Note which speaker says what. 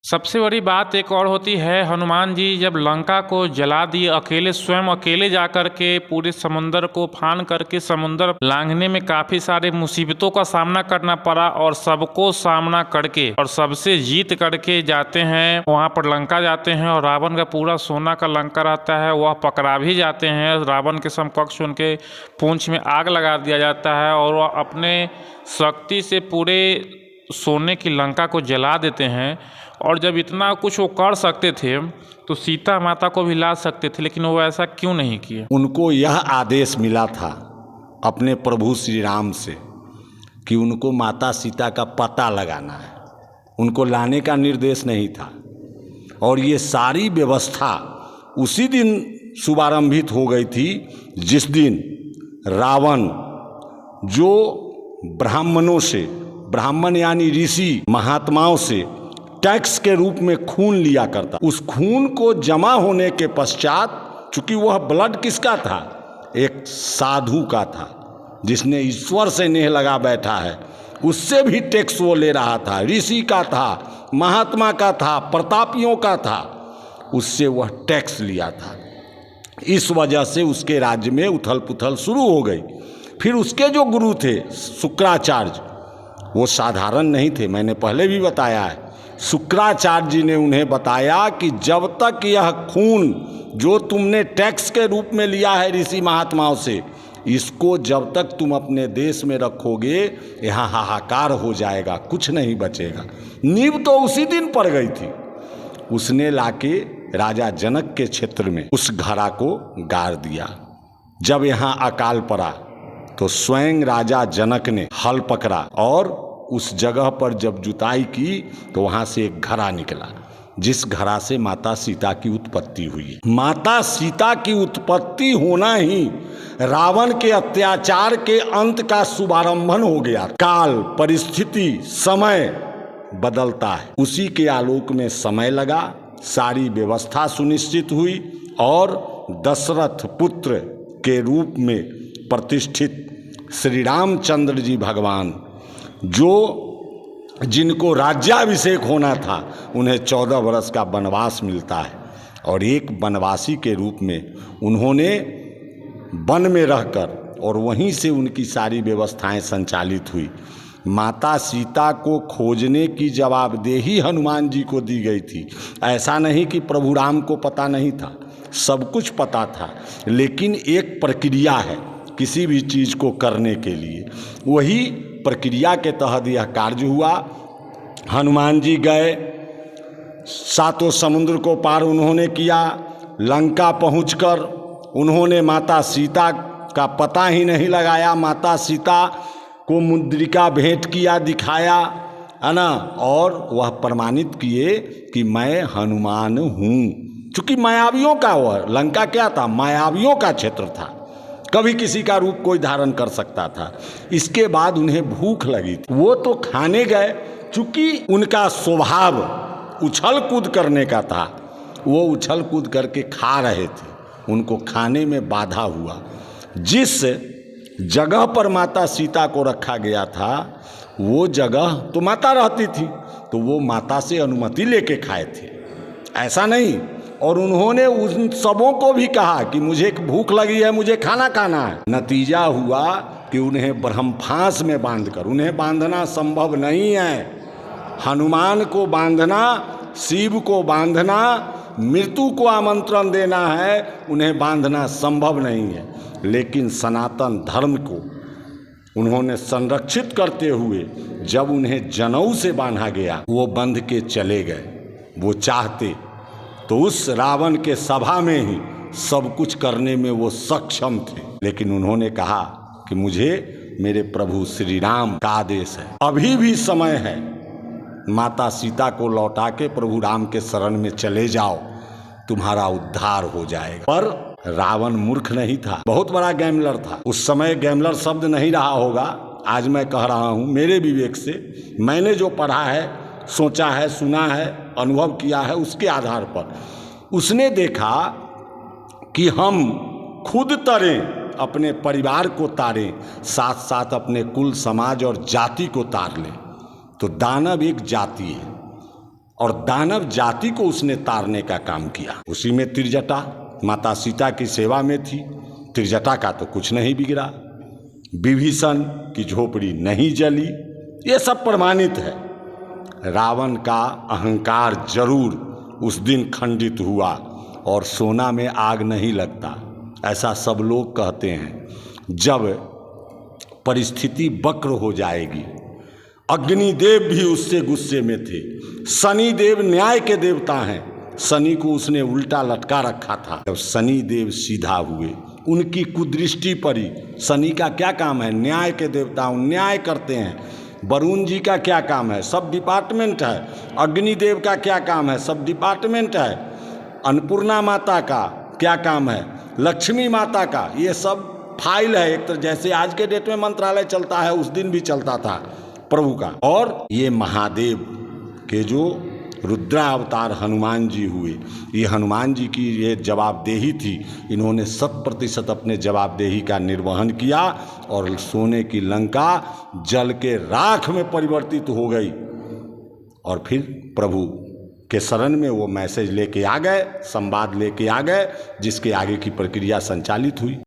Speaker 1: सबसे बड़ी बात एक और होती है, हनुमान जी जब लंका को जला दिए, अकेले स्वयं अकेले जाकर के पूरे समुंदर को फान करके समुंदर लांघने में काफ़ी सारे मुसीबतों का सामना करना पड़ा और सबको सामना करके और सबसे जीत करके जाते हैं वहाँ पर लंका जाते हैं और रावण का पूरा सोना का लंका रहता है, वह पकड़ा भी जाते हैं। रावण के समकक्ष उनके पूंछ में आग लगा दिया जाता है और वह अपने शक्ति से पूरे सोने की लंका को जला देते हैं। और जब इतना कुछ वो कर सकते थे तो सीता माता को भी ला सकते थे, लेकिन वो ऐसा क्यों नहीं किए?
Speaker 2: उनको यह आदेश मिला था अपने प्रभु श्री राम से कि उनको माता सीता का पता लगाना है, उनको लाने का निर्देश नहीं था। और ये सारी व्यवस्था उसी दिन शुभारंभित हो गई थी जिस दिन रावण जो ब्राह्मणों से, ब्राह्मण यानी ऋषि महात्माओं से टैक्स के रूप में खून लिया करता, उस खून को जमा होने के पश्चात, चूंकि वह ब्लड किसका था, एक साधु का था जिसने ईश्वर से नेह लगा बैठा है, उससे भी टैक्स वो ले रहा था, ऋषि का था, महात्मा का था, प्रतापियों का था, उससे वह टैक्स लिया था। इस वजह से उसके राज्य में उथल पुथल शुरू हो गई। फिर उसके जो गुरु थे शुक्राचार्य, वो साधारण नहीं थे, मैंने पहले भी बताया है। शुक्राचार्य जी ने उन्हें बताया कि जब तक यह खून जो तुमने टैक्स के रूप में लिया है ऋषि महात्माओं से, इसको जब तक तुम अपने देश में रखोगे यहाँ हाहाकार हो जाएगा, कुछ नहीं बचेगा। नींव तो उसी दिन पड़ गई थी। उसने लाके राजा जनक के क्षेत्र में उस घड़ा को गाड़ दिया। जब यहाँ अकाल पड़ा तो स्वयं राजा जनक ने हल पकड़ा और उस जगह पर जब जुताई की तो वहाँ से एक घड़ा निकला, जिस घड़ा से माता सीता की उत्पत्ति हुई। माता सीता की उत्पत्ति होना ही रावण के अत्याचार के अंत का शुभारंभन हो गया। काल, परिस्थिति, समय बदलता है, उसी के आलोक में समय लगा, सारी व्यवस्था सुनिश्चित हुई और दशरथ पुत्र के रूप में प्रतिष्ठित श्री रामचंद्र जी भगवान, जो जिनको राज्याभिषेक होना था, उन्हें 14 वर्ष का वनवास मिलता है और एक वनवासी के रूप में उन्होंने वन में रहकर और वहीं से उनकी सारी व्यवस्थाएं संचालित हुई। माता सीता को खोजने की जवाबदेही हनुमान जी को दी गई थी। ऐसा नहीं कि प्रभु राम को पता नहीं था, सब कुछ पता था, लेकिन एक प्रक्रिया है किसी भी चीज़ को करने के लिए, वही प्रक्रिया के तहत यह कार्य हुआ। हनुमान जी गए, सातों समुद्र को पार उन्होंने किया, लंका पहुंचकर उन्होंने माता सीता का पता ही नहीं लगाया, माता सीता को मुद्रिका भेंट किया, दिखाया, है ना, और वह प्रमाणित किए कि मैं हनुमान हूँ। क्योंकि मायावियों का वह लंका क्या था, मायावियों का क्षेत्र था, कभी किसी का रूप कोई धारण कर सकता था। इसके बाद उन्हें भूख लगी, वो तो खाने गए, चूंकि उनका स्वभाव उछल कूद करने का था, वो उछल कूद करके खा रहे थे, उनको खाने में बाधा हुआ। जिस जगह पर माता सीता को रखा गया था वो जगह तो माता रहती थी, तो वो माता से अनुमति लेके खाए थे, ऐसा नहीं। और उन्होंने उन सबों को भी कहा कि मुझे भूख लगी है, मुझे खाना खाना है। नतीजा हुआ कि उन्हें ब्रह्मफांस में बांधकर, उन्हें बांधना संभव नहीं है, हनुमान को बांधना, शिव को बांधना, मृत्यु को आमंत्रण देना है, उन्हें बांधना संभव नहीं है। लेकिन सनातन धर्म को उन्होंने संरक्षित करते हुए जब उन्हें जनेऊ से बांधा गया, वो बंध के चले गए। वो चाहते तो उस रावण के सभा में ही सब कुछ करने में वो सक्षम थे, लेकिन उन्होंने कहा कि मुझे मेरे प्रभु श्री राम का आदेश है, अभी भी समय है, माता सीता को लौटा के प्रभु राम के शरण में चले जाओ, तुम्हारा उद्धार हो जाएगा। पर रावण मूर्ख नहीं था, बहुत बड़ा गैमलर था। उस समय गैमलर शब्द नहीं रहा होगा, आज मैं कह रहा हूँ मेरे विवेक से, मैंने जो पढ़ा है, सोचा है, सुना है, अनुभव किया है, उसके आधार पर उसने देखा कि हम खुद तरें, अपने परिवार को तारें, साथ साथ अपने कुल समाज और जाति को तार लें। तो दानव एक जाति है, और दानव जाति को उसने तारने का काम किया। उसी में त्रिजटा माता सीता की सेवा में थी। त्रिजटा का तो कुछ नहीं बिगड़ा, विभीषण की झोपड़ी नहीं जली, ये सब प्रमाणित है। रावण का अहंकार जरूर उस दिन खंडित हुआ और सोना में आग नहीं लगता, ऐसा सब लोग कहते हैं। जब परिस्थिति वक्र हो जाएगी, अग्निदेव भी उससे गुस्से में थे। शनि देव न्याय के देवता हैं, शनि को उसने उल्टा लटका रखा था। जब शनि देव सीधा हुए, उनकी कुदृष्टि पड़ी। शनि का क्या काम है? न्याय के देवता न्याय करते हैं। वरुण जी का क्या काम है? सब डिपार्टमेंट है। अग्निदेव का क्या काम है? सब डिपार्टमेंट है। अन्नपूर्णा माता का क्या काम है? लक्ष्मी माता का। ये सब फाइल है। एक तरह जैसे आज के डेट में मंत्रालय चलता है, उस दिन भी चलता था प्रभु का। और ये महादेव के जो रुद्रा अवतार हनुमान जी हुए, ये हनुमान जी की ये जवाबदेही थी। इन्होंने 100% अपने जवाबदेही का निर्वहन किया और सोने की लंका जल के राख में परिवर्तित हो गई। और फिर प्रभु के शरण में वो मैसेज लेके आ गए, संवाद लेके आ गए, जिसके आगे की प्रक्रिया संचालित हुई।